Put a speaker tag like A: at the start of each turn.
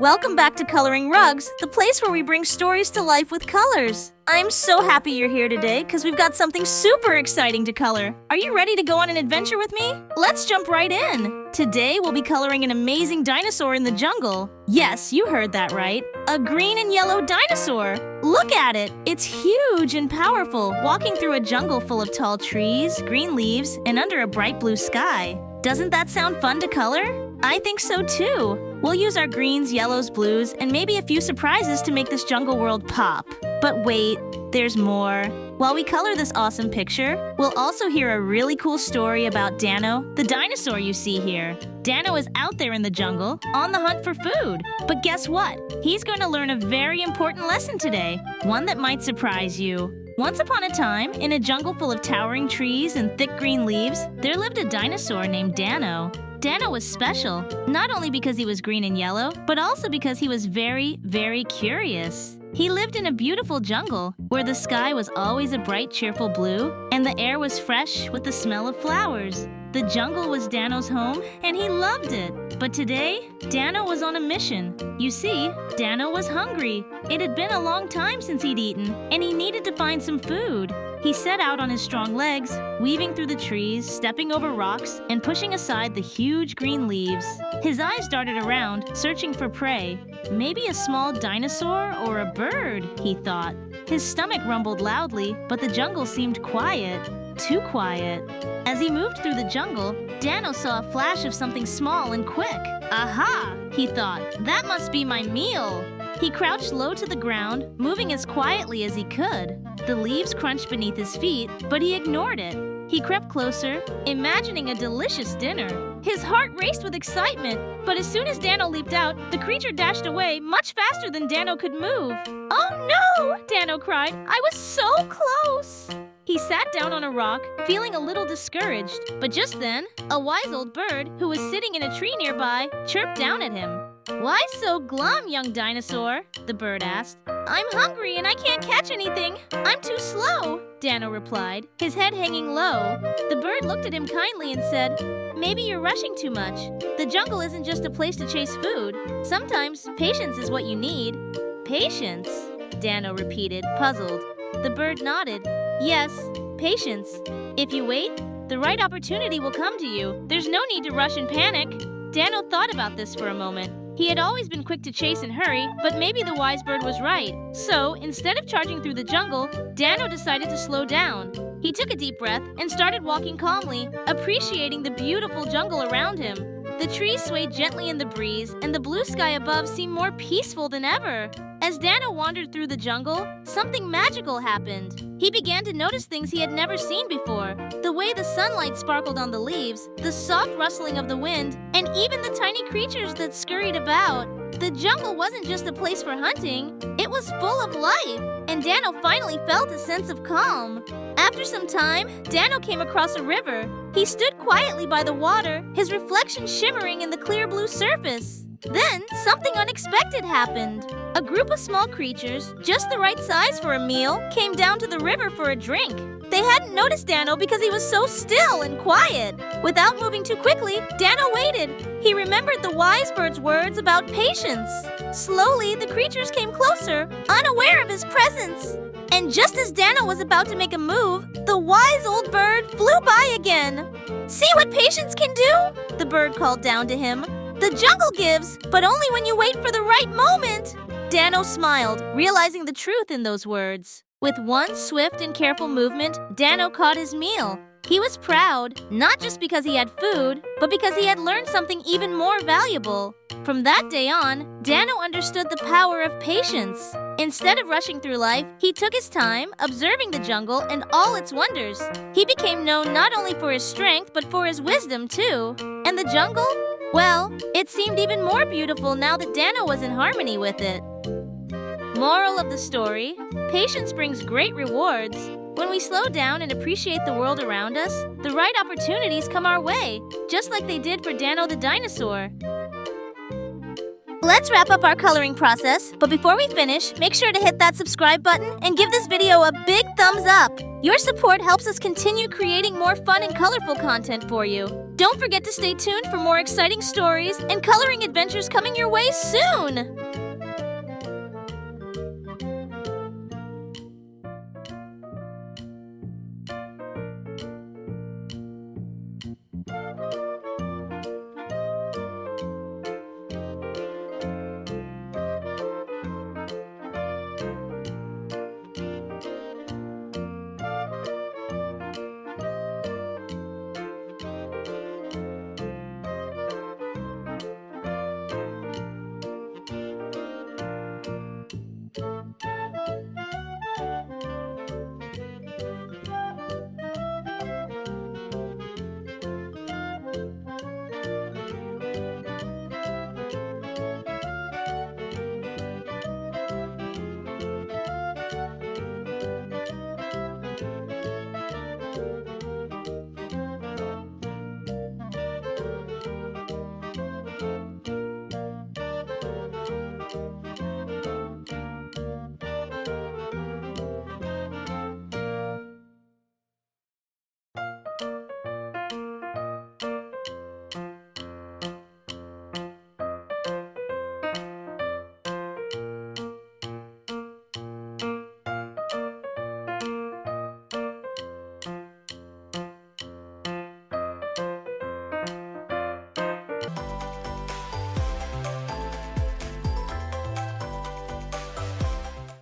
A: Welcome back to Coloring Rugs, the place where we bring stories to life with colors. I'm so happy you're here today because we've got something super exciting to color. Are you ready to go on an adventure with me? Let's jump right in. Today we'll be coloring an amazing dinosaur in the jungle. Yes, you heard that right. A green and yellow dinosaur. Look at it. It's huge and powerful, walking through a jungle full of tall trees, green leaves, and under a bright blue sky. Doesn't that sound fun to color? I think so too. We'll use our greens, yellows, blues, and maybe a few surprises to make this jungle world pop. But wait, there's more. While we color this awesome picture, we'll also hear a really cool story about Dano, the dinosaur you see here. Dano is out there in the jungle, on the hunt for food. But guess what? He's going to learn a very important lesson today, one that might surprise you. Once upon a time, in a jungle full of towering trees and thick green leaves, there lived a dinosaur named Dano. Dano was special, not only because he was green and yellow, but also because he was very, very curious. He lived in a beautiful jungle where the sky was always a bright, cheerful blue, and the air was fresh with the smell of flowers. The jungle was Dano's home, and he loved it. But today, Dano was on a mission. You see, Dano was hungry. It had been a long time since he'd eaten, and he needed to find some food. He set out on his strong legs, weaving through the trees, stepping over rocks, and pushing aside the huge green leaves. His eyes darted around, searching for prey. Maybe a small dinosaur or a bird, he thought. His stomach rumbled loudly, but the jungle seemed quiet. Too quiet. As he moved through the jungle, Dano saw a flash of something small and quick. Aha, he thought. That must be my meal. He crouched low to the ground, moving as quietly as he could. The leaves crunched beneath his feet, but he ignored it. He crept closer, imagining a delicious dinner. His heart raced with excitement, but as soon as Dano leaped out, the creature dashed away much faster than Dano could move. "Oh no!" Dano cried. "I was so close!" He sat down on a rock, feeling a little discouraged. But just then, a wise old bird, who was sitting in a tree nearby, chirped down at him. "Why so glum, young dinosaur?" the bird asked. "I'm hungry and I can't catch anything. I'm too slow," Dano replied, his head hanging low. The bird looked at him kindly and said, "Maybe you're rushing too much. The jungle isn't just a place to chase food. Sometimes patience is what you need." "Patience?" Dano repeated, puzzled. The bird nodded. "Yes, patience. If you wait, the right opportunity will come to you. There's no need to rush and panic." Dano thought about this for a moment. He had always been quick to chase and hurry, but maybe the wise bird was right. So, instead of charging through the jungle, Dano decided to slow down. He took a deep breath and started walking calmly, appreciating the beautiful jungle around him. The trees swayed gently in the breeze, and the blue sky above seemed more peaceful than ever. As Dano wandered through the jungle, something magical happened. He began to notice things he had never seen before. The way the sunlight sparkled on the leaves, the soft rustling of the wind, and even the tiny creatures that scurried about. The jungle wasn't just a place for hunting, it was full of life, and Dano finally felt a sense of calm. After some time, Dano came across a river. He stood quietly by the water, his reflection shimmering in the clear blue surface. Then, something unexpected happened. A group of small creatures, just the right size for a meal, came down to the river for a drink. They hadn't noticed Dano because he was so still and quiet. Without moving too quickly, Dano waited. He remembered the wise bird's words about patience. Slowly, the creatures came closer, unaware of his presence. And just as Dano was about to make a move, the wise old bird flew by again. "See what patience can do?" the bird called down to him. "The jungle gives, but only when you wait for the right moment." Dano smiled, realizing the truth in those words. With one swift and careful movement, Dano caught his meal. He was proud, not just because he had food, but because he had learned something even more valuable. From that day on, Dano understood the power of patience. Instead of rushing through life, he took his time, observing the jungle and all its wonders. He became known not only for his strength, but for his wisdom, too. And the jungle? Well, it seemed even more beautiful now that Dano was in harmony with it. Moral of the story: patience brings great rewards. When we slow down and appreciate the world around us, the right opportunities come our way, just like they did for Dano the dinosaur. Let's wrap up our coloring process, but before we finish, make sure to hit that subscribe button and give this video a big thumbs up. Your support helps us continue creating more fun and colorful content for you. Don't forget to stay tuned for more exciting stories and coloring adventures coming your way soon!